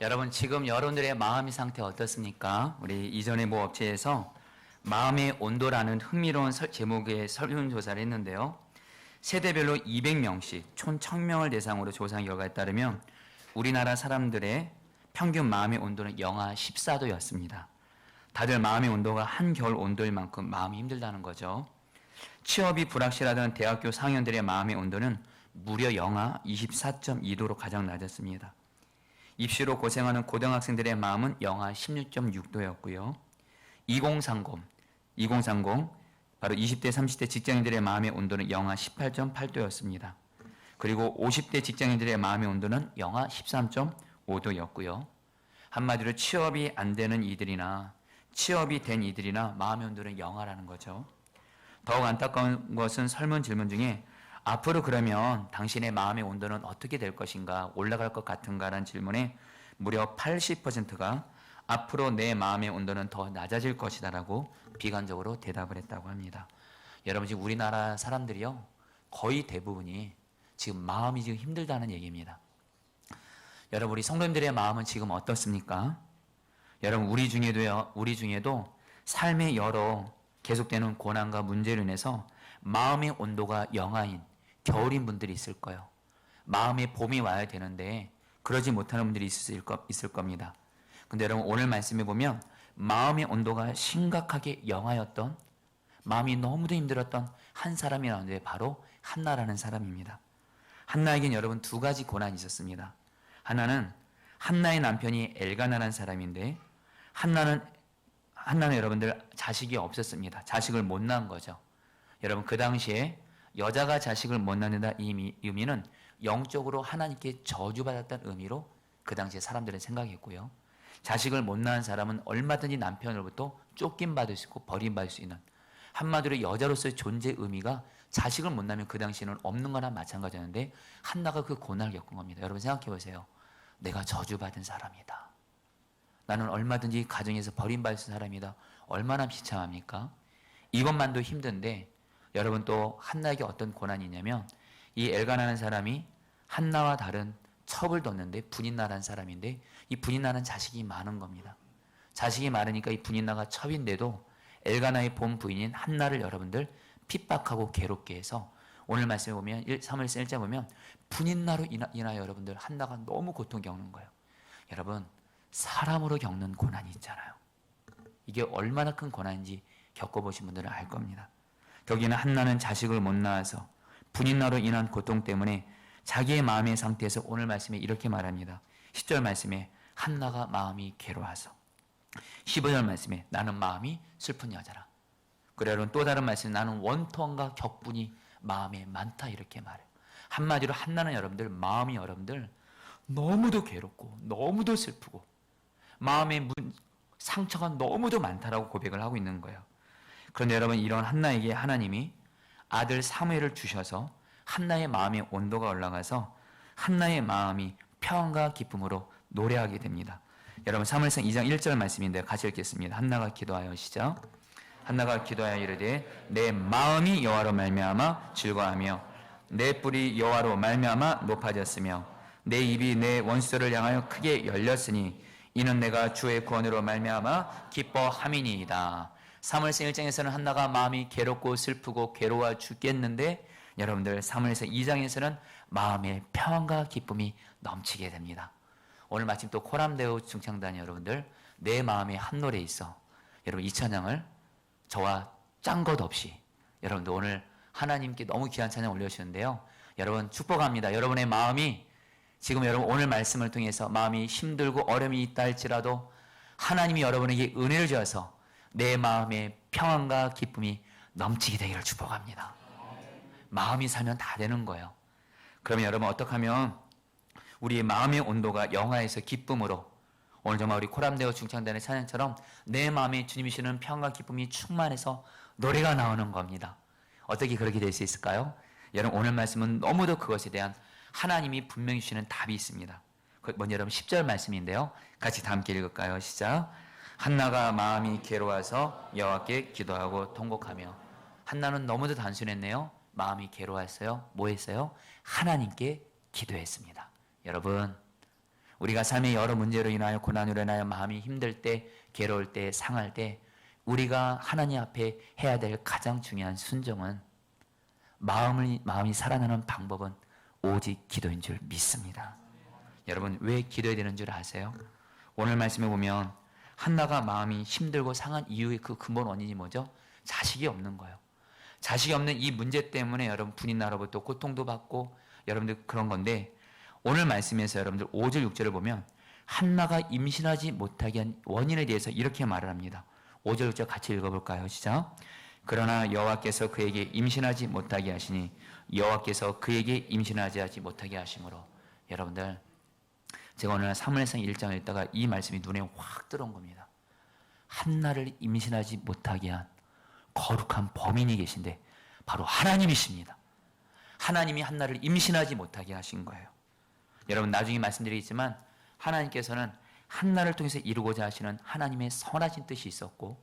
여러분 지금 여러분들의 마음의 상태 어떻습니까? 우리 이전에 모 업체에서 마음의 온도라는 흥미로운 제목의 설문조사를 했는데요. 세대별로 200명씩 총 1000명을 대상으로 조사한 결과에 따르면 우리나라 사람들의 평균 마음의 온도는 영하 14도였습니다. 다들 마음의 온도가 한겨울 온도일 만큼 마음이 힘들다는 거죠. 취업이 불확실하던 대학교 4학년들의 마음의 온도는 무려 영하 24.2도로 가장 낮았습니다. 입시로 고생하는 고등학생들의 마음은 영하 16.6도였고요. 2030 바로 20대 30대 직장인들의 마음의 온도는 영하 18.8도였습니다. 그리고 50대 직장인들의 마음의 온도는 영하 13.5도였고요. 한마디로 취업이 안 되는 이들이나 취업이 된 이들이나 마음의 온도는 영하라는 거죠. 더욱 안타까운 것은 설문 질문 중에 앞으로 그러면 당신의 마음의 온도는 어떻게 될 것인가, 올라갈 것 같은가 라는 질문에 무려 80%가 앞으로 내 마음의 온도는 더 낮아질 것이다 라고 비관적으로 대답을 했다고 합니다. 여러분 지금 우리나라 사람들이요 거의 대부분이 지금 마음이 지금 힘들다는 얘기입니다. 여러분 우리 성도님들의 마음은 지금 어떻습니까? 여러분 우리 중에도 삶의 여러 계속되는 고난과 문제로 인해서 마음의 온도가 영하인 겨울인 분들이 있을 거예요. 마음의 봄이 와야 되는데 그러지 못하는 분들이 있을 겁니다. 근데 여러분 오늘 말씀해 보면 마음의 온도가 심각하게 영하였던, 마음이 너무도 힘들었던 한 사람이 나오는데 바로 한나라는 사람입니다. 한나에겐 여러분 두 가지 고난이 있었습니다. 하나는 한나의 남편이 엘가나라는 사람인데 한나는 여러분들 자식이 없었습니다. 자식을 못 낳은 거죠. 여러분 그 당시에 여자가 자식을 못 낳는다 이 의미는 영적으로 하나님께 저주받았다는 의미로 그 당시에 사람들은 생각했고요. 자식을 못 낳은 사람은 얼마든지 남편으로부터 쫓김받을 수 있고 버림받을 수 있는, 한마디로 여자로서의 존재 의미가 자식을 못 낳으면 그 당시에는 없는 거나 마찬가지였는데 한나가 그 고난을 겪은 겁니다. 여러분 생각해 보세요. 내가 저주받은 사람이다. 나는 얼마든지 가정에서 버림받을 사람이다. 얼마나 비참합니까? 이것만도 힘든데 여러분 또 한나에게 어떤 고난이 있냐면 이 엘가나라는 사람이 한나와 다른 첩을 뒀는데 분인나라는 사람인데 이 분인나는 자식이 많은 겁니다. 자식이 많으니까 이 분인나가 첩인데도 엘가나의 본 부인인 한나를 여러분들 핍박하고 괴롭게 해서 오늘 말씀에 보면 3월서 1장 보면 분인나로 인하여 여러분들 한나가 너무 고통 겪는 거예요. 여러분 사람으로 겪는 고난이 있잖아요. 이게 얼마나 큰 고난인지 겪어보신 분들은 알 겁니다. 거기는 한나는 자식을 못 낳아서 분인나로 인한 고통 때문에 자기의 마음의 상태에서 오늘 말씀에 이렇게 말합니다. 10절 말씀에 한나가 마음이 괴로워서, 15절 말씀에 나는 마음이 슬픈 여자라. 그래 여러분 또 다른 말씀에 나는 원통과 격분이 마음에 많다 이렇게 말해요. 한마디로 한나는 여러분들 마음이 여러분들 너무도 괴롭고 너무도 슬프고 마음의 상처가 너무도 많다라고 고백을 하고 있는 거예요. 그런데 여러분 이런 한나에게 하나님이 아들 사무엘을 주셔서 한나의 마음의 온도가 올라가서 한나의 마음이 평안과 기쁨으로 노래하게 됩니다. 여러분 사무엘상 2장 1절 말씀인데 같이 읽겠습니다. 한나가 기도하여 시작. 한나가 기도하여 이르되 내 마음이 여호와로 말미암아 즐거워하며 내 뿔이 여호와로 말미암아 높아졌으며 내 입이 내 원수들을 향하여 크게 열렸으니 이는 내가 주의 구원으로 말미암아 기뻐함이니이다. 사무엘상 1장에서는 한나가 마음이 괴롭고 슬프고 괴로워 죽겠는데 여러분들 사무엘상 2장에서는 마음의 평안과 기쁨이 넘치게 됩니다. 오늘 마침 또 코람데오 중창단이 여러분들 내 마음에 한 노래 있어. 여러분 이 찬양을 저와 짠 것 없이 여러분들 오늘 하나님께 너무 귀한 찬양 올려주시는데요. 여러분 축복합니다. 여러분의 마음이 지금 여러분 오늘 말씀을 통해서 마음이 힘들고 어려움이 있다 할지라도 하나님이 여러분에게 은혜를 주어서 내 마음의 평안과 기쁨이 넘치게 되기를 축복합니다. 마음이 살면 다 되는 거예요. 그러면 여러분 어떻게 하면 우리의 마음의 온도가 영하에서 기쁨으로 오늘 정말 우리 코람데오 중창단의 찬양처럼 내 마음에 주님이 주시는 평안과 기쁨이 충만해서 노래가 나오는 겁니다. 어떻게 그렇게 될 수 있을까요? 여러분 오늘 말씀은 너무도 그것에 대한 하나님이 분명히 주시는 답이 있습니다. 먼저 여러분 10절 말씀인데요. 같이 다 함께 읽을까요? 시작. 한나가 마음이 괴로워서 여호와께 기도하고 통곡하며. 한나는 너무도 단순했네요. 마음이 괴로워했어요. 뭐 했어요? 하나님께 기도했습니다. 여러분 우리가 삶의 여러 문제로 인하여 고난으로 인하여 마음이 힘들 때, 괴로울 때, 상할 때 우리가 하나님 앞에 해야 될 가장 중요한 순종은 마음이 살아나는 방법은 오직 기도인 줄 믿습니다. 여러분 왜 기도해야 되는 줄 아세요? 오늘 말씀에 보면 한나가 마음이 힘들고 상한 이유의 그 근본 원인이 뭐죠? 자식이 없는 거예요. 자식이 없는 이 문제 때문에 여러분 분이 나로부터 고통도 받고 여러분들 그런 건데, 오늘 말씀에서 여러분들 5절 6절을 보면 한나가 임신하지 못하게 한 원인에 대해서 이렇게 말을 합니다. 5절 6절 같이 읽어볼까요? 시작. 그러나 여호와께서 그에게 임신하지 못하게 하시니 여호와께서 그에게 임신하지 못하게 하심으로. 여러분들 제가 오늘 사무엘상 1장을 읽다가 이 말씀이 눈에 확 들어온 겁니다. 한나를 임신하지 못하게 한 거룩한 범인이 계신데 바로 하나님이십니다. 하나님이 한나를 임신하지 못하게 하신 거예요. 여러분 나중에 말씀드리겠지만 하나님께서는 한나를 통해서 이루고자 하시는 하나님의 선하신 뜻이 있었고,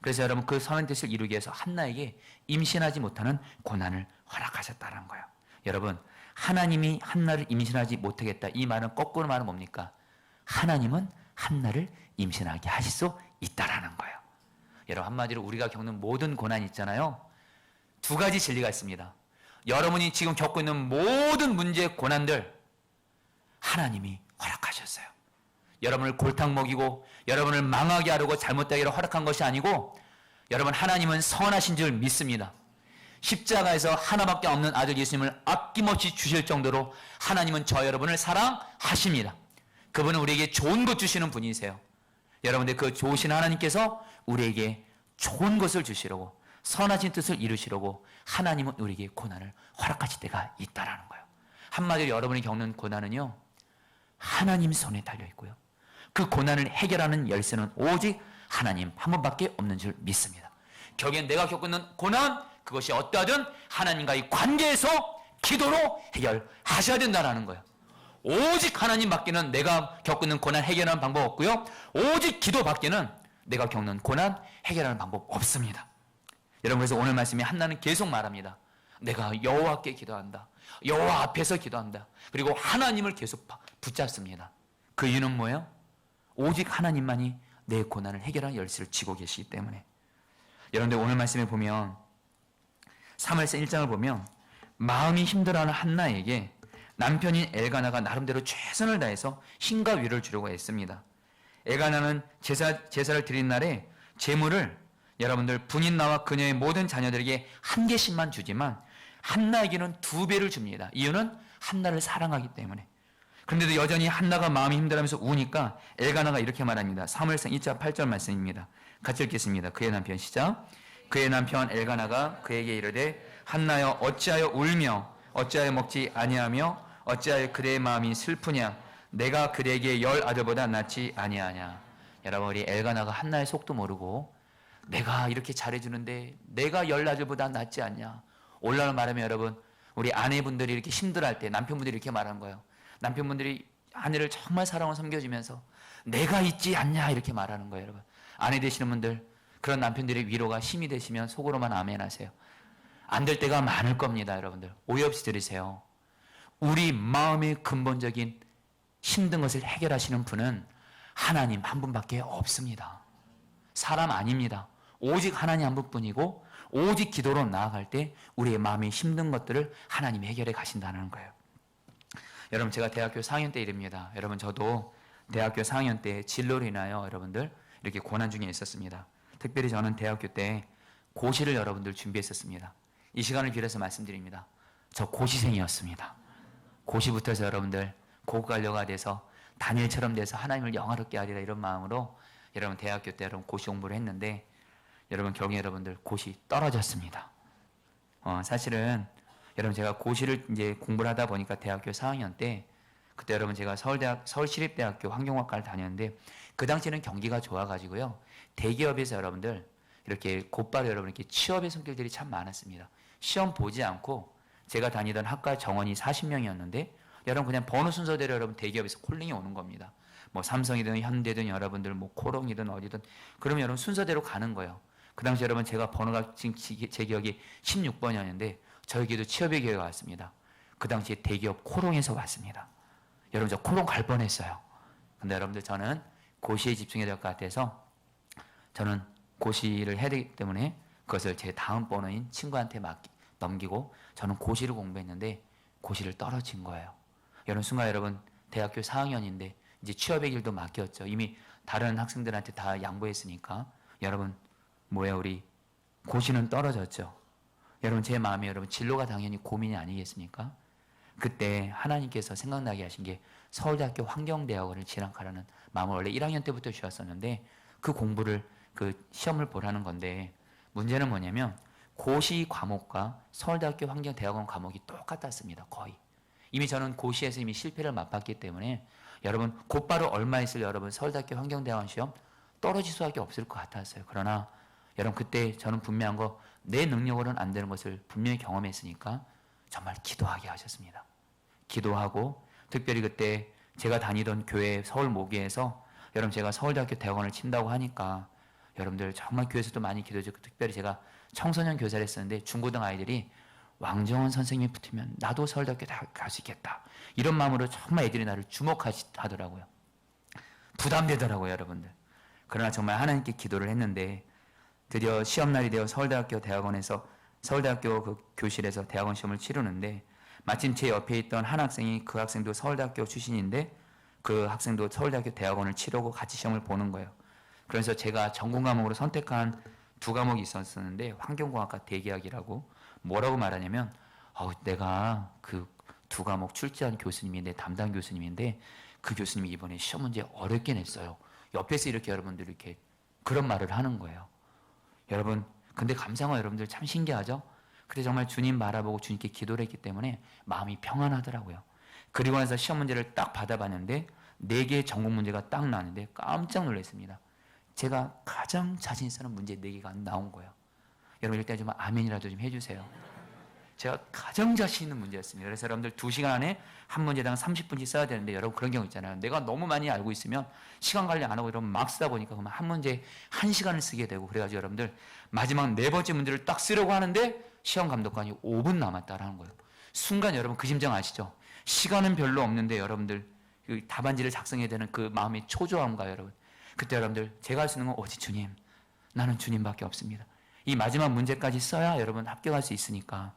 그래서 여러분 그 선한 뜻을 이루기 위해서 한나에게 임신하지 못하는 고난을 허락하셨다는 거예요. 여러분 하나님이 한나를 임신하지 못하겠다, 이 말은 거꾸로 말은 뭡니까? 하나님은 한나를 임신하게 하실 수 있다라는 거예요. 여러분 한마디로 우리가 겪는 모든 고난이 있잖아요. 두 가지 진리가 있습니다. 여러분이 지금 겪고 있는 모든 문제, 고난들 하나님이 허락하셨어요. 여러분을 골탕 먹이고 여러분을 망하게 하려고 잘못되기를 허락한 것이 아니고, 여러분 하나님은 선하신 줄 믿습니다. 십자가에서 하나밖에 없는 아들 예수님을 아낌없이 주실 정도로 하나님은 저 여러분을 사랑하십니다. 그분은 우리에게 좋은 것 주시는 분이세요. 여러분들 그 좋으신 하나님께서 우리에게 좋은 것을 주시려고, 선하신 뜻을 이루시려고 하나님은 우리에게 고난을 허락하실 때가 있다라는 거예요. 한마디로 여러분이 겪는 고난은요 하나님 손에 달려 있고요, 그 고난을 해결하는 열쇠는 오직 하나님 한 분밖에 없는 줄 믿습니다. 결국엔 내가 겪고 있는 고난, 그것이 어떠하든 하나님과의 관계에서 기도로 해결하셔야 된다는 거예요. 오직 하나님 밖에는 내가 겪고 있는 고난 해결하는 방법 없고요, 오직 기도 밖에는 내가 겪는 고난 해결하는 방법 없습니다. 여러분 그래서 오늘 말씀에 한나는 계속 말합니다. 내가 여호와께 기도한다, 여호와 앞에서 기도한다, 그리고 하나님을 계속 붙잡습니다. 그 이유는 뭐예요? 오직 하나님만이 내 고난을 해결하는 열쇠를 쥐고 계시기 때문에. 여러분들 오늘 말씀에 보면 사무엘상 1장을 보면 마음이 힘들어하는 한나에게 남편인 엘가나가 나름대로 최선을 다해서 힘과 위로를 주려고 했습니다. 엘가나는 제사를 드린 날에 제물을 여러분들 분인나와 그녀의 모든 자녀들에게 한 개씩만 주지만 한나에게는 2배를 줍니다. 이유는 한나를 사랑하기 때문에. 그런데도 여전히 한나가 마음이 힘들어하면서 우니까 엘가나가 이렇게 말합니다. 사무엘상 1장 8절 말씀입니다. 같이 읽겠습니다. 그의 남편 시작. 그의 남편 엘가나가 그에게 이르되 한나여 어찌하여 울며 어찌하여 먹지 아니하며 어찌하여 그대의 마음이 슬프냐, 내가 그대에게 10 아들보다 낫지 아니하냐. 여러분 우리 엘가나가 한나의 속도 모르고 내가 이렇게 잘해주는데 내가 10 아들보다 낫지 않냐. 오늘날 말하면 여러분 우리 아내분들이 이렇게 힘들어할 때 남편분들이 이렇게 말하는 거예요. 남편분들이 아내를 정말 사랑하고 섬겨주면서 내가 있지 않냐 이렇게 말하는 거예요. 여러분 아내 되시는 분들, 그런 남편들의 위로가 힘이 되시면 속으로만 아멘 하세요. 안 될 때가 많을 겁니다. 여러분들 오해 없이 들으세요. 우리 마음의 근본적인 힘든 것을 해결하시는 분은 하나님 한 분밖에 없습니다. 사람 아닙니다. 오직 하나님 한 분뿐이고, 오직 기도로 나아갈 때 우리의 마음의 힘든 것들을 하나님이 해결해 가신다는 거예요. 여러분 제가 대학교 4학년 때 일입니다. 여러분 저도 대학교 4학년 때 진로로 인하여 여러분들 이렇게 고난 중에 있었습니다. 특별히 저는 대학교 때 고시를 여러분들 준비했었습니다. 이 시간을 빌어서 말씀드립니다. 저 고시생이었습니다. 고시부터 해서 여러분들 고관료가 돼서 다니엘처럼 돼서 하나님을 영화롭게 하리라 이런 마음으로 여러분 대학교 때 여러분 고시 공부를 했는데, 여러분 결국에 여러분들 고시 떨어졌습니다. 사실은 여러분 제가 고시를 이제 공부를 하다 보니까 대학교 4학년 때, 그때 여러분 제가 서울시립대학교 환경학과를 다녔는데 그 당시에는 경기가 좋아가지고요 대기업에서 여러분들 이렇게 곧바로 여러분 이렇게 취업의 성격들이 참 많았습니다. 시험 보지 않고 제가 다니던 학과 정원이 40명이었는데 여러분 그냥 번호 순서대로 여러분 대기업에서 콜링이 오는 겁니다. 뭐 삼성이든 현대든 여러분들 뭐 코롱이든 어디든 그러면 여러분 순서대로 가는 거예요. 그 당시 여러분 제가 번호가 지금 제 기억이 16번이었는데 저에게도 취업의 기회가 왔습니다. 그 당시에 대기업 코롱에서 왔습니다. 여러분 저 코롱 갈 뻔했어요. 근데 여러분들 저는 고시에 집중해야 될 것 같아서 저는 고시를 해야 되기 때문에 그것을 제 다음 번호인 친구한테 넘기고 저는 고시를 공부했는데 고시를 떨어진 거예요. 여러분 순간 여러분 대학교 4학년인데 이제 취업의 길도 맡겼죠. 이미 다른 학생들한테 다 양보했으니까 여러분 뭐야 우리 고시는 떨어졌죠. 여러분 제 마음에 여러분 진로가 당연히 고민이 아니겠습니까? 그때 하나님께서 생각나게 하신 게 서울대학교 환경대학원을 진학하라는 마음을 원래 1학년 때부터 주셨었는데 그 공부를 그 시험을 보라는 건데 문제는 뭐냐면 고시 과목과 서울대학교 환경대학원 과목이 똑같았습니다. 거의. 이미 저는 고시에서 이미 실패를 맛봤기 때문에 여러분 곧바로 얼마 있을 여러분 서울대학교 환경대학원 시험 떨어질 수밖에 없을 것 같았어요. 그러나 여러분 그때 저는 분명한 거 내 능력으로는 안 되는 것을 분명히 경험했으니까 정말 기도하게 하셨습니다. 기도하고 특별히 그때 제가 다니던 교회 서울 모교에서 여러분 제가 서울대학교 대학원을 친다고 하니까 여러분들 정말 교회에서도 많이 기도해주고 특별히 제가 청소년 교사를 했었는데 중고등 아이들이 왕정원 선생님이 붙으면 나도 서울대학교 갈 수 있겠다 이런 마음으로 정말 애들이 나를 주목하더라고요. 부담되더라고요 여러분들. 그러나 정말 하나님께 기도를 했는데 드디어 시험날이 되어 서울대학교 대학원에서 서울대학교 그 교실에서 대학원 시험을 치르는데 마침 제 옆에 있던 한 학생이 그 학생도 서울대학교 출신인데 그 학생도 서울대학교 대학원을 치르고 같이 시험을 보는 거예요. 그래서 제가 전공 과목으로 선택한 두 과목이 있었는데 환경공학과 대기학이라고 뭐라고 말하냐면 내가 그 두 과목 출제한 교수님이 내 담당 교수님인데 그 교수님이 이번에 시험 문제 어렵게 냈어요. 옆에서 이렇게 여러분들 이렇게 그런 말을 하는 거예요. 여러분 근데 감사한 건 여러분들 참 신기하죠? 그때 정말 주님 바라보고 주님께 기도를 했기 때문에 마음이 평안하더라고요. 그리고 나서 시험 문제를 딱 받아봤는데 4개의 전공 문제가 딱 나왔는데 깜짝 놀랐습니다. 제가 가장 자신 있는 문제 4개가 나온 거예요. 여러분 일단 좀 아멘이라도 좀 해주세요. 제가 가장 자신 있는 문제였습니다. 그래서 여러분들 2시간 안에 한 문제당 30분씩 써야 되는데 여러분 그런 경우 있잖아요. 내가 너무 많이 알고 있으면 시간 관리 안 하고 이러면 막 쓰다 보니까 그러면 한 문제에 1시간을 쓰게 되고 그래가지고 여러분들 마지막 4번째 문제를 딱 쓰려고 하는데 시험 감독관이 5분 남았다라는 거예요. 순간 여러분 그 심정 아시죠? 시간은 별로 없는데 여러분들 그 답안지를 작성해야 되는 그 마음의 초조함과 여러분 그때 여러분들 제가 할 수 있는 건 오직 주님 나는 주님밖에 없습니다. 이 마지막 문제까지 써야 여러분 합격할 수 있으니까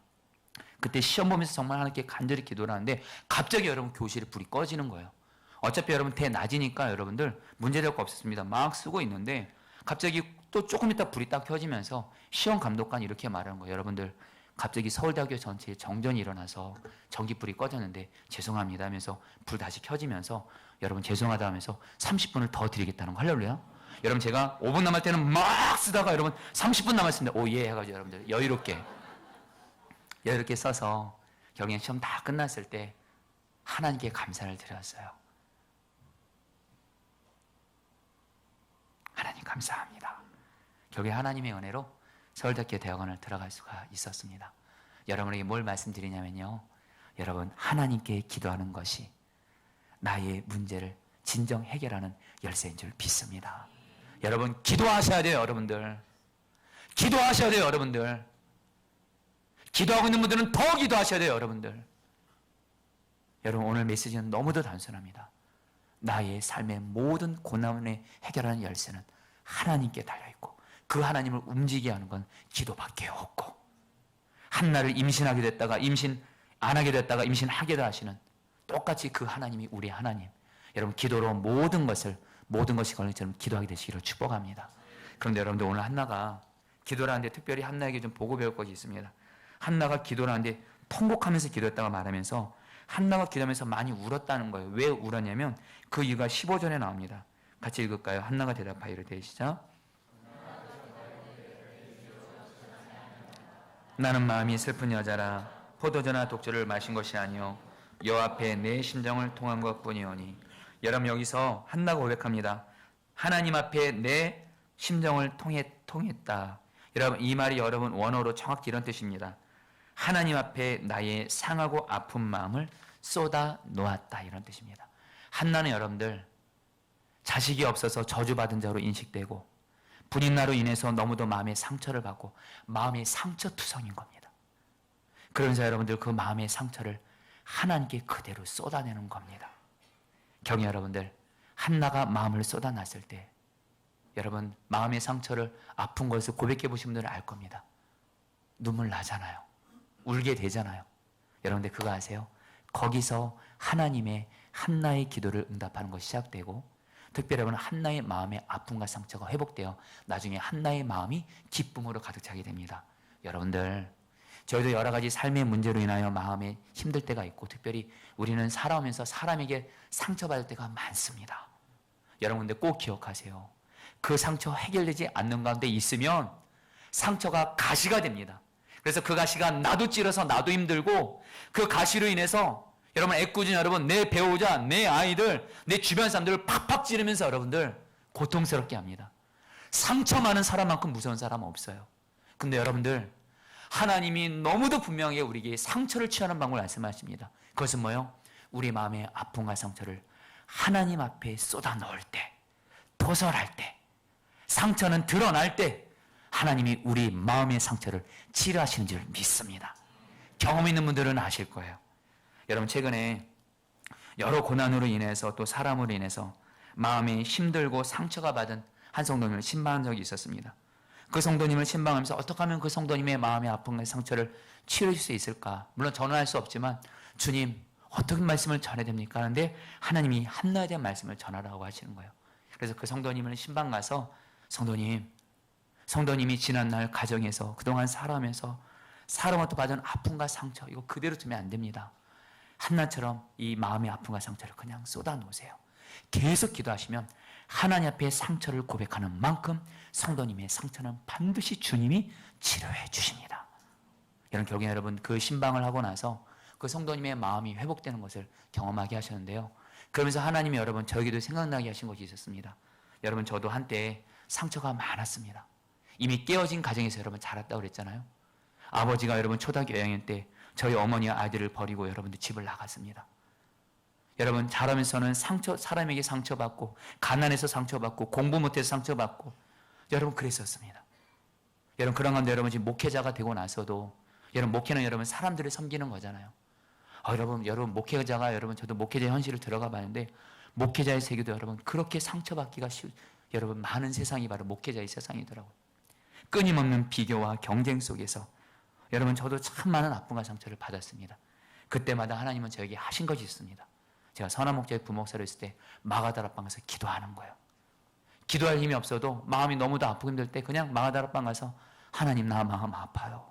그때 시험 보면서 정말 하나님께 간절히 기도를 하는데 갑자기 여러분 교실에 불이 꺼지는 거예요. 어차피 여러분 대낮이니까 여러분들 문제될 거 없었습니다. 막 쓰고 있는데 갑자기 또 조금 있다 불이 딱 켜지면서 시험 감독관이 이렇게 말하는 거예요. 여러분들 갑자기 서울대학교 전체에 정전이 일어나서 전기불이 꺼졌는데 죄송합니다 하면서 불 다시 켜지면서 여러분 죄송하다 하면서 30분을 더 드리겠다는 거. 할렐루야. 여러분 제가 5분 남을 때는 막 쓰다가 여러분 30분 남았습니다. 오예 해가지고 여러분들 여유롭게 써서 결국엔 시험 다 끝났을 때 하나님께 감사를 드렸어요. 하나님 감사합니다. 결국에 하나님의 은혜로 서울대학교 대학원을 들어갈 수가 있었습니다. 여러분에게 뭘 말씀드리냐면요. 여러분 하나님께 기도하는 것이 나의 문제를 진정 해결하는 열쇠인 줄 믿습니다. 여러분 기도하셔야 돼요. 여러분들 기도하셔야 돼요. 여러분들 기도하고 있는 분들은 더 기도하셔야 돼요. 여러분들 여러분 오늘 메시지는 너무도 단순합니다. 나의 삶의 모든 고난을 해결하는 열쇠는 하나님께 달려있고 그 하나님을 움직이게 하는 건 기도밖에 없고 한나를 임신하게 됐다가 임신 안 하게 됐다가 임신하게 하시는 똑같이 그 하나님이 우리 하나님. 여러분 기도로 모든 것이 걸린 것처럼 기도하게 되시기를 축복합니다. 그런데 여러분들 오늘 한나가 기도를 하는데 특별히 한나에게 좀 보고 배울 것이 있습니다. 한나가 기도를 하는데 통곡하면서 기도했다고 말하면서 한나가 기도하면서 많이 울었다는 거예요. 왜 울었냐면 그 이유가 15절에 나옵니다. 같이 읽을까요? 한나가 대답하여 이르되 시작. 나는 마음이 슬픈 여자라 포도주나 독주를 마신 것이 아니요 여호와 앞에 내 심정을 통한 것뿐이오니. 여러분 여기서 한나가 고백합니다. 하나님 앞에 내 심정을 통했다. 여러분 이 말이 여러분 원어로 정확히 이런 뜻입니다. 하나님 앞에 나의 상하고 아픈 마음을 쏟아 놓았다 이런 뜻입니다. 한나는 여러분들 자식이 없어서 저주받은 자로 인식되고 분인나로 인해서 너무도 마음의 상처를 받고 마음의 상처투성인 겁니다. 그러면서 여러분들 그 마음의 상처를 하나님께 그대로 쏟아내는 겁니다. 경희 여러분들 한나가 마음을 쏟아놨을 때 여러분 마음의 상처를 아픈 것을 고백해 보신 분들은 알 겁니다. 눈물 나잖아요. 울게 되잖아요. 여러분들 그거 아세요? 거기서 하나님의 한나의 기도를 응답하는 것이 시작되고 특별히 여러분 한나의 마음의 아픔과 상처가 회복되어 나중에 한나의 마음이 기쁨으로 가득 차게 됩니다. 여러분들 저희도 여러 가지 삶의 문제로 인하여 마음에 힘들 때가 있고 특별히 우리는 살아오면서 사람에게 상처받을 때가 많습니다. 여러분들 꼭 기억하세요. 그 상처 해결되지 않는 가운데 있으면 상처가 가시가 됩니다. 그래서 그 가시가 나도 찔러서 나도 힘들고 그 가시로 인해서 여러분 애꿎은 여러분 내 배우자, 내 아이들, 내 주변 사람들을 팍팍 찌르면서 여러분들 고통스럽게 합니다. 상처 많은 사람만큼 무서운 사람은 없어요. 근데 여러분들 하나님이 너무도 분명하게 우리에게 상처를 취하는 방법을 말씀하십니다. 그것은 뭐예요? 우리 마음의 아픔과 상처를 하나님 앞에 쏟아 넣을 때, 도설할 때, 상처는 드러날 때 하나님이 우리 마음의 상처를 치료하시는 줄 믿습니다. 경험 있는 분들은 아실 거예요. 여러분 최근에 여러 고난으로 인해서 또 사람으로 인해서 마음이 힘들고 상처가 받은 한 성도님을 신방한 적이 있었습니다. 그 성도님을 신방하면서 어떻게 하면 그 성도님의 마음의 아픔과 상처를 치료할 수 있을까? 물론 저는 할 수 없지만 주님 어떻게 말씀을 전해야 됩니까? 하는데 하나님이 한나에 대한 말씀을 전하라고 하시는 거예요. 그래서 그 성도님을 신방 가서 성도님이 지난날 가정에서 그동안 살아오면서 사람으로부터 받은 아픔과 상처 이거 그대로 두면 안 됩니다. 한나처럼 이 마음의 아픔과 상처를 그냥 쏟아 놓으세요. 계속 기도하시면 하나님 앞에 상처를 고백하는 만큼 성도님의 상처는 반드시 주님이 치료해 주십니다. 결국에 여러분 그 신방을 하고 나서 그 성도님의 마음이 회복되는 것을 경험하게 하셨는데요. 그러면서 하나님이 여러분 저에게도 생각나게 하신 것이 있었습니다. 여러분 저도 한때 상처가 많았습니다. 이미 깨어진 가정에서 여러분 자랐다고 그랬잖아요. 아버지가 여러분 초등학교 2학년 때 저희 어머니와 아이들을 버리고 여러분들 집을 나갔습니다. 여러분 자라면서는 사람에게 상처받고 가난해서 상처받고 공부 못해서 상처받고 여러분 그랬었습니다. 여러분 그런 건데 여러분 지금 목회자가 되고 나서도 여러분 목회는 여러분 사람들을 섬기는 거잖아요. 여러분 목회자가 여러분 저도 목회자 현실을 들어가 봤는데 목회자의 세계도 여러분 그렇게 상처받기가 여러분 많은 세상이 바로 목회자의 세상이더라고요. 끊임없는 비교와 경쟁 속에서 여러분 저도 참 많은 아픔과 상처를 받았습니다. 그때마다 하나님은 저에게 하신 것이 있습니다. 제가 선한 목자의 부목사로 있을 때 마가다락방 가서 기도하는 거예요. 기도할 힘이 없어도 마음이 너무도 아프고 힘들 때 그냥 마가다락방 가서 하나님 나 마음 아파요.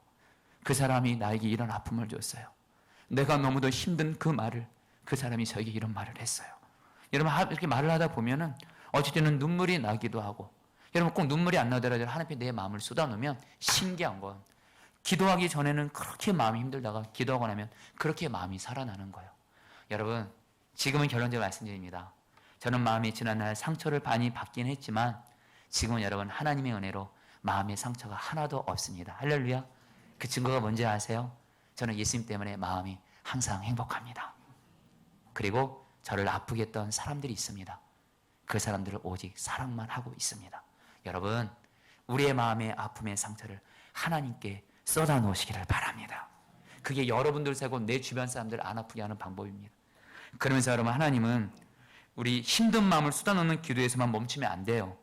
그 사람이 나에게 이런 아픔을 줬어요. 내가 너무도 힘든 그 말을 그 사람이 저에게 이런 말을 했어요. 여러분 이렇게 말을 하다 보면은 어쨌든 눈물이 나기도 하고 여러분 꼭 눈물이 안 나더라도 하나님 앞에 내 마음을 쏟아놓으면 신기한 건 기도하기 전에는 그렇게 마음이 힘들다가 기도하고 나면 그렇게 마음이 살아나는 거예요. 여러분 지금은 결론적으로 말씀드립니다. 저는 마음이 지난날 상처를 많이 받긴 했지만 지금은 여러분 하나님의 은혜로 마음의 상처가 하나도 없습니다. 할렐루야. 그 증거가 뭔지 아세요? 저는 예수님 때문에 마음이 항상 행복합니다. 그리고 저를 아프게 했던 사람들이 있습니다. 그 사람들을 오직 사랑만 하고 있습니다. 여러분 우리의 마음의 아픔의 상처를 하나님께 쏟아 놓으시기를 바랍니다. 그게 여러분들 살고 내 주변 사람들을 안 아프게 하는 방법입니다. 그러면서 여러분 하나님은 우리 힘든 마음을 쏟아놓는 기도에서만 멈추면 안 돼요.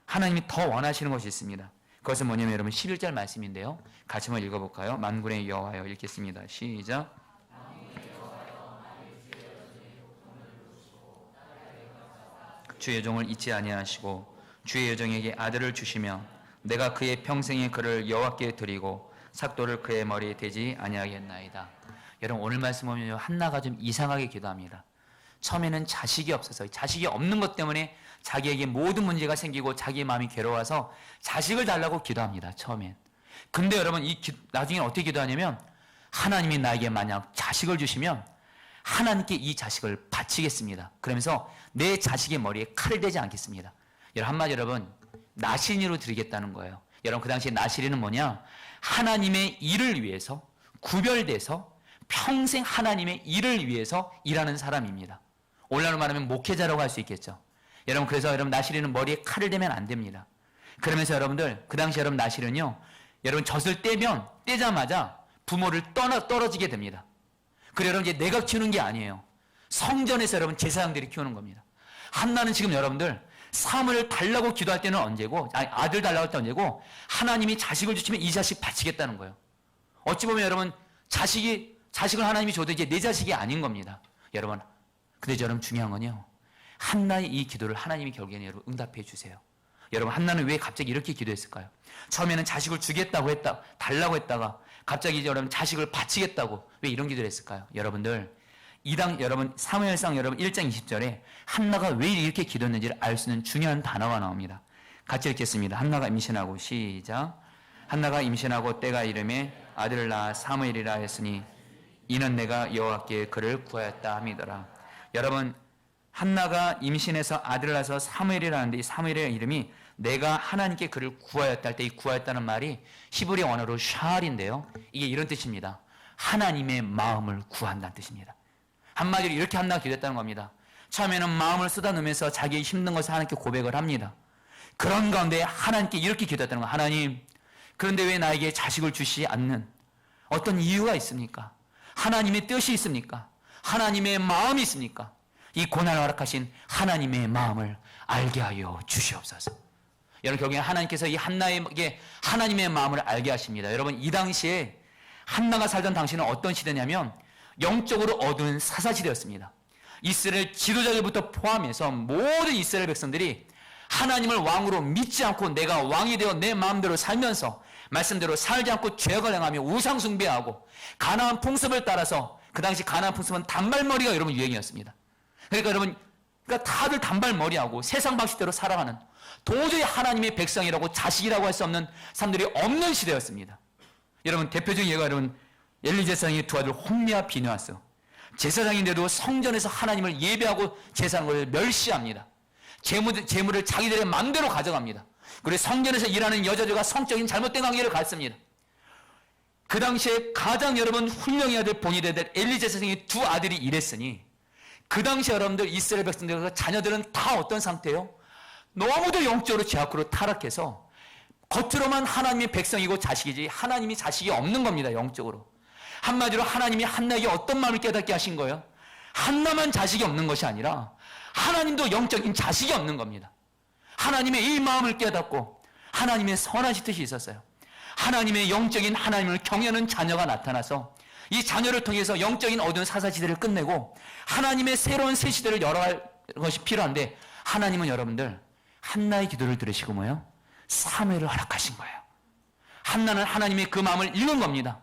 하나님이 더 원하시는 것이 있습니다. 그것은 뭐냐면 여러분 11절 말씀인데요. 같이 한번 읽어볼까요? 만군의 여호와여 읽겠습니다. 시작. 주의 종을 잊지 아니하시고 주의 여종에게 아들을 주시며 내가 그의 평생에 그를 여호와께 드리고 삭도를 그의 머리에 대지 아니하겠나이다. 여러분 오늘 말씀 보면 한나가 좀 이상하게 기도합니다. 처음에는 자식이 없어서 자식이 없는 것 때문에 자기에게 모든 문제가 생기고 자기의 마음이 괴로워서 자식을 달라고 기도합니다. 처음엔. 근데 여러분 나중에 어떻게 기도하냐면 하나님이 나에게 만약 자식을 주시면 하나님께 이 자식을 바치겠습니다. 그러면서 내 자식의 머리에 칼을 대지 않겠습니다. 여러분 한마디로 여러분 나시린으로 드리겠다는 거예요. 여러분 그 당시에 나시린은 뭐냐? 하나님의 일을 위해서 구별돼서 평생 하나님의 일을 위해서 일하는 사람입니다. 오늘날로 말하면 목회자라고 할 수 있겠죠. 여러분 그래서 여러분 나시린은 머리에 칼을 대면 안 됩니다. 그러면서 여러분들 그 당시 여러분 나시린은요 여러분 젖을 떼자마자 부모를 떨어지게 됩니다. 그래 여러분 이제 내가 키우는 게 아니에요. 성전에서 여러분 제사장들이 키우는 겁니다. 한나는 지금 여러분들 사무엘 달라고 기도할 때는 언제고, 아니, 아들 달라고 할 때 언제고, 하나님이 자식을 주시면 이 자식 바치겠다는 거예요. 어찌 보면 여러분 자식을 하나님이 줘도 이제 내 자식이 아닌 겁니다. 여러분, 근데 여러분 중요한 건요, 한나의 이 기도를 하나님이 결국에는 여러분 응답해 주세요. 여러분, 한나는 왜 갑자기 이렇게 기도했을까요? 처음에는 자식을 주겠다고 달라고 했다가 갑자기 이제 여러분 자식을 바치겠다고 왜 이런 기도를 했을까요? 여러분들, 여러분 사무엘상 여러분 1장 20절에 한나가 왜 이렇게 기도했는지를 알 수 있는 중요한 단어가 나옵니다. 같이 읽겠습니다. 한나가 임신하고, 시작. 한나가 임신하고 때가 이름에 아들을 낳아 사무엘이라 했으니 이는 내가 여호와께 그를 구하였다 함이더라. 여러분, 한나가 임신해서 아들을 낳아서 사무엘이라는데, 이 사무엘의 이름이 내가 하나님께 그를 구하였다 할 때 이 구하였다는 말이 히브리 언어로 샬인데요, 이게 이런 뜻입니다. 하나님의 마음을 구한다는 뜻입니다. 한마디로 이렇게 한나가 기도했다는 겁니다. 처음에는 마음을 쏟아놓으면서 자기의 힘든 것을 하나님께 고백을 합니다. 그런 가운데 하나님께 이렇게 기도했다는 거예요. 하나님, 그런데 왜 나에게 자식을 주시지 않는 어떤 이유가 있습니까? 하나님의 뜻이 있습니까? 하나님의 마음이 있습니까? 이 고난을 허락하신 하나님의 마음을 알게 하여 주시옵소서. 여러분, 결국에 하나님께서 이 한나에게 하나님의 마음을 알게 하십니다. 여러분, 이 당시에 한나가 살던 당시는 어떤 시대냐면 영적으로 어두운 사사시대였습니다. 이스라엘 지도자들부터 포함해서 모든 이스라엘 백성들이 하나님을 왕으로 믿지 않고 내가 왕이 되어 내 마음대로 살면서 말씀대로 살지 않고 죄악을 행하며 우상 숭배하고 가나안 풍습을 따라서, 그 당시 가나안 풍습은 단발머리가 여러분 유행이었습니다. 그러니까 여러분, 다들 단발머리하고 세상 방식대로 살아가는, 도저히 하나님의 백성이라고 자식이라고 할 수 없는 사람들이 없는 시대였습니다. 여러분, 대표적인 예가 여러분 엘리 제사장의 두 아들 홈리와 비느하스. 제사장인데도 성전에서 하나님을 예배하고 제사하는 걸 멸시합니다. 재물을 자기들의 마음대로 가져갑니다. 그리고 성전에서 일하는 여자들과 성적인 잘못된 관계를 갖습니다. 그 당시에 가장 여러분 훌륭해야 될 본이 될 엘리 제사장의 두 아들이 이랬으니, 그 당시 여러분들 이스라엘 백성들과 자녀들은 다 어떤 상태예요? 너무도 영적으로 죄악으로 타락해서 겉으로만 하나님의 백성이고 자식이지 하나님이 자식이 없는 겁니다. 영적으로. 한마디로 하나님이 한나에게 어떤 마음을 깨닫게 하신 거예요? 한나만 자식이 없는 것이 아니라 하나님도 영적인 자식이 없는 겁니다. 하나님의 이 마음을 깨닫고 하나님의 선하신 뜻이 있었어요. 하나님의 영적인 하나님을 경외하는 자녀가 나타나서 이 자녀를 통해서 영적인 어두운 사사시대를 끝내고 하나님의 새로운 새 시대를 열어갈 것이 필요한데, 하나님은 여러분들 한나의 기도를 들으시고 뭐예요? 사무엘을 허락하신 거예요. 한나는 하나님의 그 마음을 읽은 겁니다.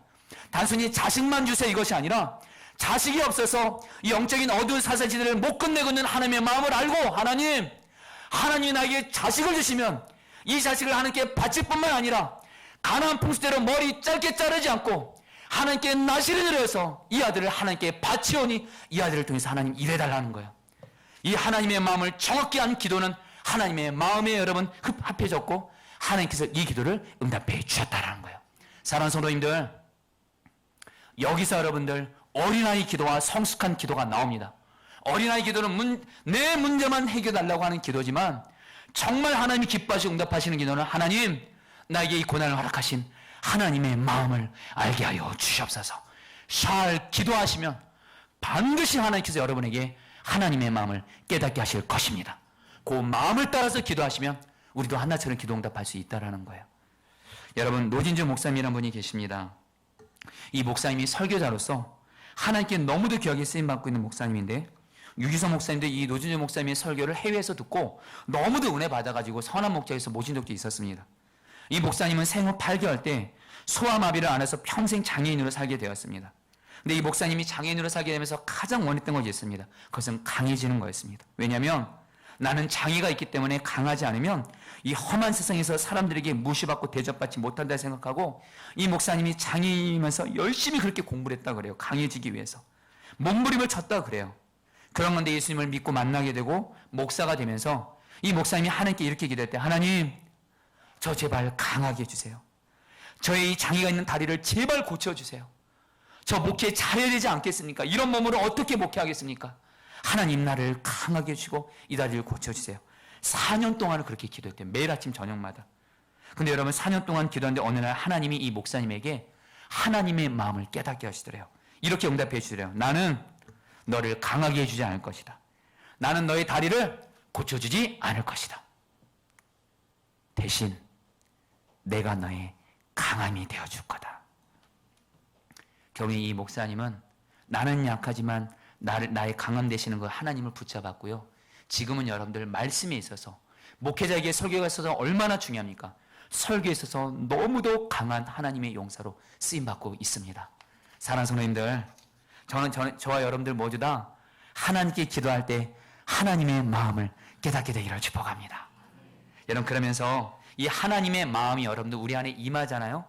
단순히 자식만 주세요 이것이 아니라 자식이 없어서 이 영적인 어두운 사사시대를 못 끝내고 있는 하나님의 마음을 알고, 하나님이 나에게 자식을 주시면 이 자식을 하나님께 바칠 뿐만 아니라 가나안 풍습대로 머리 짧게 자르지 않고 하나님께 나시를 드려서 이 아들을 하나님께 바치오니 이 아들을 통해서 하나님 일해달라는 거예요. 이 하나님의 마음을 정확히 한 기도는 하나님의 마음에 여러분 합해졌고 하나님께서 이 기도를 응답해 주셨다는 거예요. 사랑하는 성도님들, 여기서 여러분들 어린아이 기도와 성숙한 기도가 나옵니다. 어린아이 기도는 내 문제만 해결해달라고 하는 기도지만, 정말 하나님이 기뻐하시고 응답하시는 기도는 하나님, 나에게 이 고난을 허락하신 하나님의 마음을 알게 하여 주시옵소서. 잘 기도하시면 반드시 하나님께서 여러분에게 하나님의 마음을 깨닫게 하실 것입니다. 그 마음을 따라서 기도하시면 우리도 한나처럼 기도 응답할 수 있다는 거예요. 여러분, 노진주 목사님이라는 분이 계십니다. 이 목사님이 설교자로서 하나님께 너무도 귀하게 쓰임받고 있는 목사님인데, 유기성 목사님도 이 노진주 목사님의 설교를 해외에서 듣고 너무도 은혜 받아가지고 선한 목자에서 모신 적도 있었습니다. 이 목사님은 생후 8개월 때 소아마비를 앓아서 평생 장애인으로 살게 되었습니다. 근데 이 목사님이 장애인으로 살게 되면서 가장 원했던 것이 있습니다. 그것은 강해지는 거였습니다. 왜냐하면 나는 장애가 있기 때문에 강하지 않으면 이 험한 세상에서 사람들에게 무시받고 대접받지 못한다 생각하고, 이 목사님이 장애인이면서 열심히 그렇게 공부를 했다 그래요. 강해지기 위해서 몸부림을 쳤다 그래요. 그런 건데 예수님을 믿고 만나게 되고 목사가 되면서 이 목사님이 하나님께 이렇게 기도했대. 하나님, 저 제발 강하게 해주세요. 저의 이 장애가 있는 다리를 제발 고쳐주세요. 저 목회 잘해야 되지 않겠습니까? 이런 몸으로 어떻게 목회하겠습니까? 하나님, 나를 강하게 해주시고 이 다리를 고쳐주세요. 4년 동안을 그렇게 기도했대요. 매일 아침 저녁마다. 근데 여러분, 4년 동안 기도하는데 어느 날 하나님이 이 목사님에게 하나님의 마음을 깨닫게 하시더래요. 이렇게 응답해 주시더래요. 나는 너를 강하게 해주지 않을 것이다. 나는 너의 다리를 고쳐주지 않을 것이다. 대신 내가 너의 강함이 되어줄 거다. 경희 이 목사님은 나는 약하지만 나의 강함 되시는 그 하나님을 붙잡았고요. 지금은 여러분들 말씀에 있어서 목회자에게 설교가 있어서 얼마나 중요합니까? 설교에 있어서 너무도 강한 하나님의 용사로 쓰임받고 있습니다. 사랑하는 성도님들, 저와 여러분들 모두 다 하나님께 기도할 때 하나님의 마음을 깨닫게 되기를 축복합니다. 여러분, 그러면서 이 하나님의 마음이 여러분들 우리 안에 임하잖아요.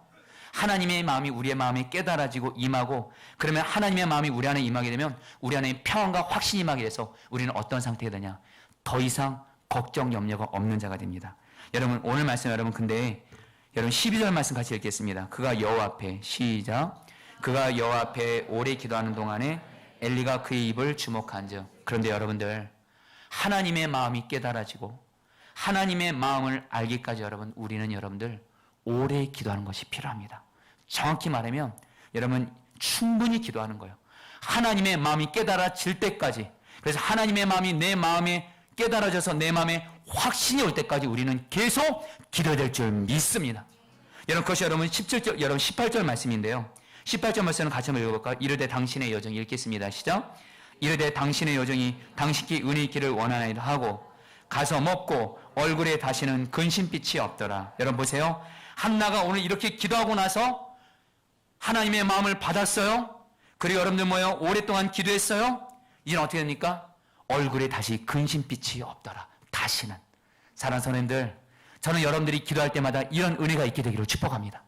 하나님의 마음이 우리의 마음에 깨달아지고 임하고, 그러면 하나님의 마음이 우리 안에 임하게 되면 우리 안에 평안과 확신이 임하게 돼서 우리는 어떤 상태가 되냐? 더 이상 걱정, 염려가 없는 자가 됩니다. 여러분, 오늘 말씀 여러분, 근데 여러분 12절 말씀 같이 읽겠습니다. 그가 여호와 앞에, 시작. 그가 여호와 앞에 오래 기도하는 동안에 엘리가 그의 입을 주목한즉. 그런데 여러분들, 하나님의 마음이 깨달아지고 하나님의 마음을 알기까지 우리는 여러분들 오래 기도하는 것이 필요합니다. 정확히 말하면 여러분 충분히 기도하는 거예요. 하나님의 마음이 깨달아질 때까지. 그래서 하나님의 마음이 내 마음에 깨달아져서 내 마음에 확신이 올 때까지 우리는 계속 기도해야 될 줄 믿습니다. 여러분, 그것이 여러분 17절, 여러분 18절 말씀인데요. 18절 말씀을 같이 한번 읽어볼까요? 이르되 당신의 여정이 읽겠습니다. 시작. 이르되 당신의 여정이 당신께 은혜 있기를 원하나이다 하고 가서 먹고 얼굴에 다시는 근심빛이 없더라. 여러분 보세요. 한나가 오늘 이렇게 기도하고 나서 하나님의 마음을 받았어요. 그리고 여러분들 뭐예요? 오랫동안 기도했어요. 이제는 어떻게 됩니까? 얼굴에 다시 근심빛이 없더라. 다시는. 사랑하는 선생님들, 저는 여러분들이 기도할 때마다 이런 은혜가 있게 되기를 축복합니다.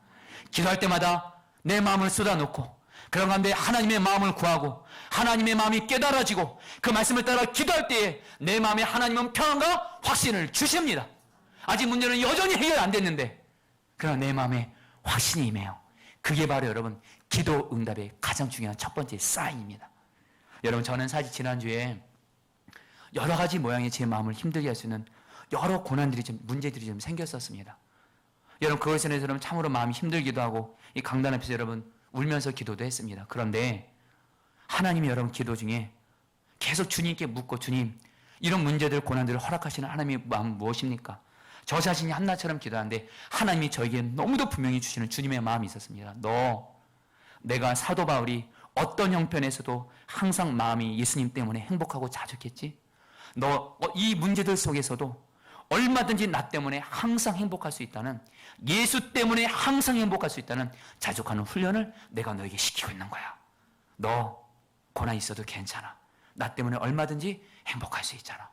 기도할 때마다 내 마음을 쏟아놓고 그런 가운데 하나님의 마음을 구하고 하나님의 마음이 깨달아지고 그 말씀을 따라 기도할 때에 내 마음에 하나님은 평안과 확신을 주십니다. 아직 문제는 여전히 해결 안 됐는데 그러나 내 마음에 확신이 임해요. 그게 바로 여러분 기도 응답의 가장 중요한 첫 번째 사인입니다. 여러분, 저는 사실 지난주에 여러 가지 모양의 제 마음을 힘들게 할 수 있는 여러 고난들이 문제들이 좀 생겼었습니다. 여러분, 그것에 대해서 여러분 참으로 마음이 힘들기도 하고 이 강단 앞에서 여러분 울면서 기도도 했습니다. 그런데 하나님이 여러분 기도 중에 계속 주님께 묻고, 주님, 이런 문제들, 고난들을 허락하시는 하나님의 마음 무엇입니까? 저 자신이 한나처럼 기도하는데 하나님이 저에게 너무도 분명히 주시는 주님의 마음이 있었습니다. 내가 사도 바울이 어떤 형편에서도 항상 마음이 예수님 때문에 행복하고 자족했지? 이 문제들 속에서도 얼마든지 나 때문에 항상 행복할 수 있다는, 예수 때문에 항상 행복할 수 있다는 자족하는 훈련을 내가 너에게 시키고 있는 거야. 너 고난 있어도 괜찮아. 나 때문에 얼마든지 행복할 수 있잖아.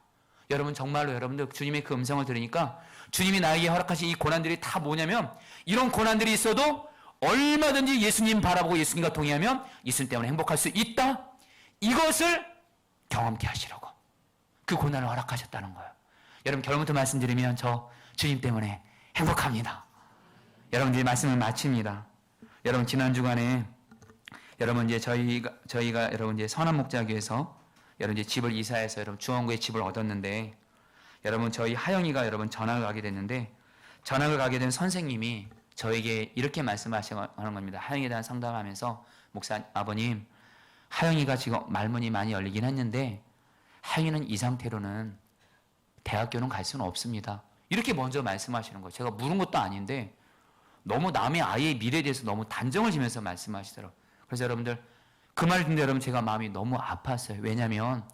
여러분, 정말로 여러분들 주님의 그 음성을 들으니까 주님이 나에게 허락하신 이 고난들이 다 뭐냐면, 이런 고난들이 있어도 얼마든지 예수님 바라보고 예수님과 동의하면 예수님 때문에 행복할 수 있다. 이것을 경험케 하시려고 그 고난을 허락하셨다는 거예요. 여러분, 결론부터 말씀드리면 저 주님 때문에 행복합니다. 여러분들이 말씀을 마칩니다. 여러분, 지난 주간에 여러분 이제 저희가 여러분 이제 선한목자교에서 여러분 이제 집을 이사해서 여러분 중원구에 집을 얻었는데, 여러분 저희 하영이가 여러분 전학을 가게 됐는데, 전학을 가게 된 선생님이 저에게 이렇게 말씀하시는 겁니다. 하영이에 대한 상담을 하면서, 목사 아버님, 하영이가 지금 말문이 많이 열리긴 했는데 하영이는 이 상태로는 대학교는 갈 수는 없습니다. 이렇게 먼저 말씀하시는 거예요. 제가 물은 것도 아닌데 너무 남의 아이의 미래에 대해서 너무 단정을 지면서 말씀하시더라고요. 그래서 여러분들 그 말 듣는데 여러분 제가 마음이 너무 아팠어요. 왜냐하면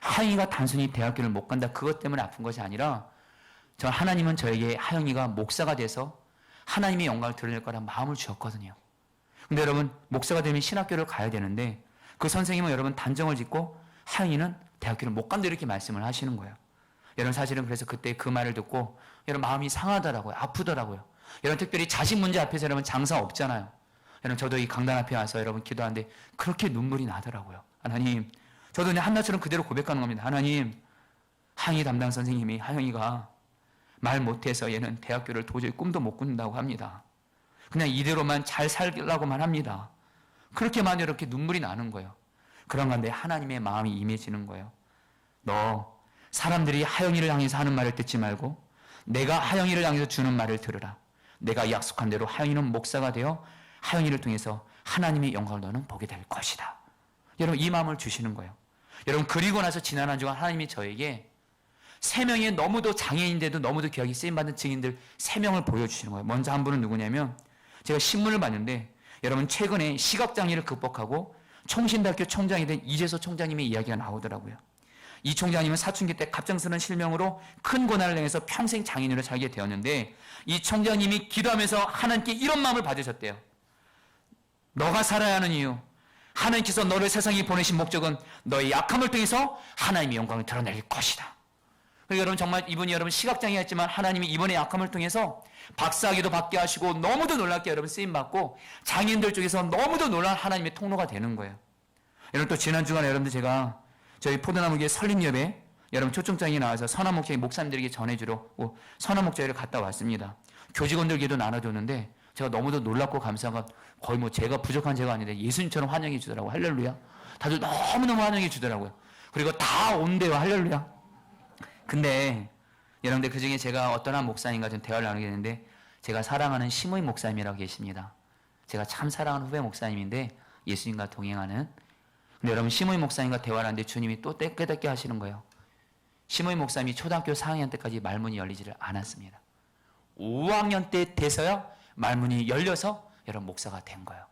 하영이가 단순히 대학교를 못 간다 그것 때문에 아픈 것이 아니라, 하나님은 저에게 하영이가 목사가 돼서 하나님의 영광을 드러낼 거란 마음을 주었거든요. 근데 여러분, 목사가 되면 신학교를 가야 되는데 그 선생님은 여러분 단정을 짓고 하영이는 대학교를 못 간다 이렇게 말씀을 하시는 거예요. 여러분, 사실은 그래서 그때 그 말을 듣고 여러분 마음이 상하더라고요. 아프더라고요. 여러분, 특별히 자식 문제 앞에서 여러분 장사 없잖아요. 여러분, 저도 이 강단 앞에 와서 여러분 기도하는데 그렇게 눈물이 나더라고요. 하나님, 저도 그냥 한나처럼 그대로 고백하는 겁니다. 하나님, 하영이 담당 선생님이 하영이가 말 못해서 얘는 대학교를 도저히 꿈도 못 꾼다고 합니다. 그냥 이대로만 잘 살려고만 합니다. 그렇게만 이렇게 눈물이 나는 거예요. 그런 건데 하나님의 마음이 임해지는 거예요. 너 사람들이 하영이를 향해서 하는 말을 듣지 말고 내가 하영이를 향해서 주는 말을 들으라. 내가 약속한 대로 하영이는 목사가 되어 하영이를 통해서 하나님의 영광을 너는 보게 될 것이다. 여러분, 이 마음을 주시는 거예요. 여러분, 그리고 나서 지난 한 주간 하나님이 저에게 3명의 너무도 장애인인데도 너무도 귀하게 쓰임받은 증인들 3명을 보여주시는 거예요. 먼저 한 분은 누구냐면 제가 신문을 봤는데 여러분 최근에 시각장애를 극복하고 총신대학교 총장이 된 이재소 총장님의 이야기가 나오더라고요. 이 총장님은 사춘기 때 갑작스러운 실명으로 큰 고난을 당해서 평생 장애인으로 살게 되었는데 이 총장님이 기도하면서 하나님께 이런 마음을 받으셨대요. 너가 살아야 하는 이유, 하나님께서 너를 세상에 보내신 목적은 너의 약함을 통해서 하나님의 영광을 드러낼 것이다. 그리고 여러분 정말 이분이 여러분 시각장애였지만 하나님이 이번의 약함을 통해서 박사학위도 받게 하시고 너무도 놀랍게 여러분 쓰임받고 장애인들 쪽에서 너무도 놀라운 하나님의 통로가 되는 거예요. 여러분 또 지난 주간에 여러분들 제가 저희 포도나무교회 설립예배 여러분 초청장이 나와서 선한 목자의 목사님들에게 전해주러 선한 목자회를 갔다 왔습니다. 교직원들에게도 나눠줬는데 제가 너무도 놀랍고 감사한 건 거의 뭐 제가 부족한 제가 아닌데 예수님처럼 환영해 주더라고요. 할렐루야. 다들 너무너무 환영해 주더라고요. 그리고 다 온대요. 할렐루야. 근데 여러분들 그중에 제가 어떤 한 목사님과 좀 대화를 나누게 됐는데 제가 사랑하는 심의 목사님이라고 계십니다. 제가 참 사랑하는 후배 목사님인데 예수님과 동행하는. 근데 여러분 심의 목사님과 대화를 하는데 주님이 또 깨닫게 하시는 거예요. 심의 목사님이 초등학교 4학년 때까지 말문이 열리지를 않았습니다. 5학년 때 돼서야 말문이 열려서 여러분 목사가 된 거예요.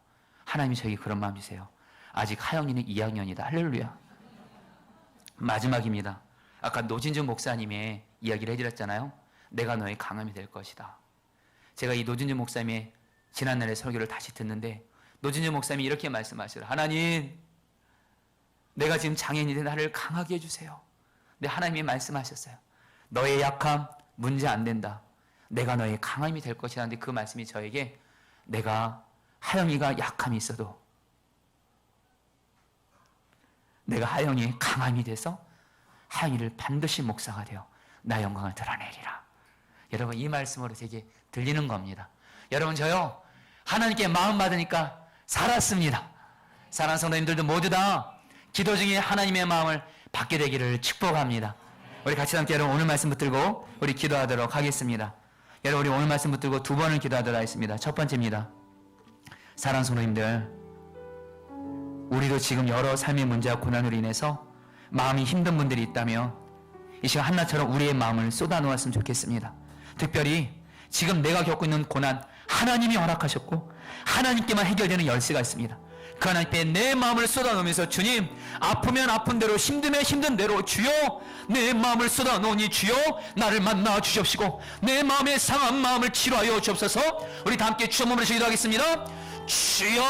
하나님이 저에게 그런 마음 주세요. 아직 하영이는 2학년이다. 할렐루야. 마지막입니다. 아까 노진중 목사님의 이야기를 해드렸잖아요. 내가 너의 강함이 될 것이다. 제가 이 노진중 목사님의 지난날의 설교를 다시 듣는데 노진중 목사님이 이렇게 말씀하시더라. 하나님, 내가 지금 장애인인데 나를 강하게 해주세요. 근데 하나님이 말씀하셨어요. 너의 약함 문제 안 된다. 내가 너의 강함이 될 것이다. 근데 그 말씀이 저에게 내가 하영이가 약함이 있어도 내가 하영이의 강함이 돼서 하영이를 반드시 목사가 되어 나 영광을 드러내리라. 여러분 이 말씀으로 제게 들리는 겁니다. 여러분 저요 하나님께 마음 받으니까 살았습니다. 사랑하는 성도님들도 모두 다 기도 중에 하나님의 마음을 받게 되기를 축복합니다. 우리 같이 함께 여러분 오늘 말씀 붙들고 우리 기도하도록 하겠습니다. 여러분 우리 오늘 말씀 붙들고 두 번을 기도하도록 하겠습니다. 첫 번째입니다. 사랑하는 성도님들, 우리도 지금 여러 삶의 문제와 고난으로 인해서 마음이 힘든 분들이 있다면 이 시간 한나처럼 우리의 마음을 쏟아놓았으면 좋겠습니다. 특별히 지금 내가 겪고 있는 고난 하나님이 허락하셨고 하나님께만 해결되는 열쇠가 있습니다. 그 하나님께 내 마음을 쏟아놓으면서 주님, 아프면 아픈 대로 힘들면 힘든 대로 주여 내 마음을 쏟아놓으니 주여 나를 만나 주시옵시고 내 마음의 상한 마음을 치료하여 주옵소서. 우리 다 함께 주여 몸으로 기도하겠습니다. 주여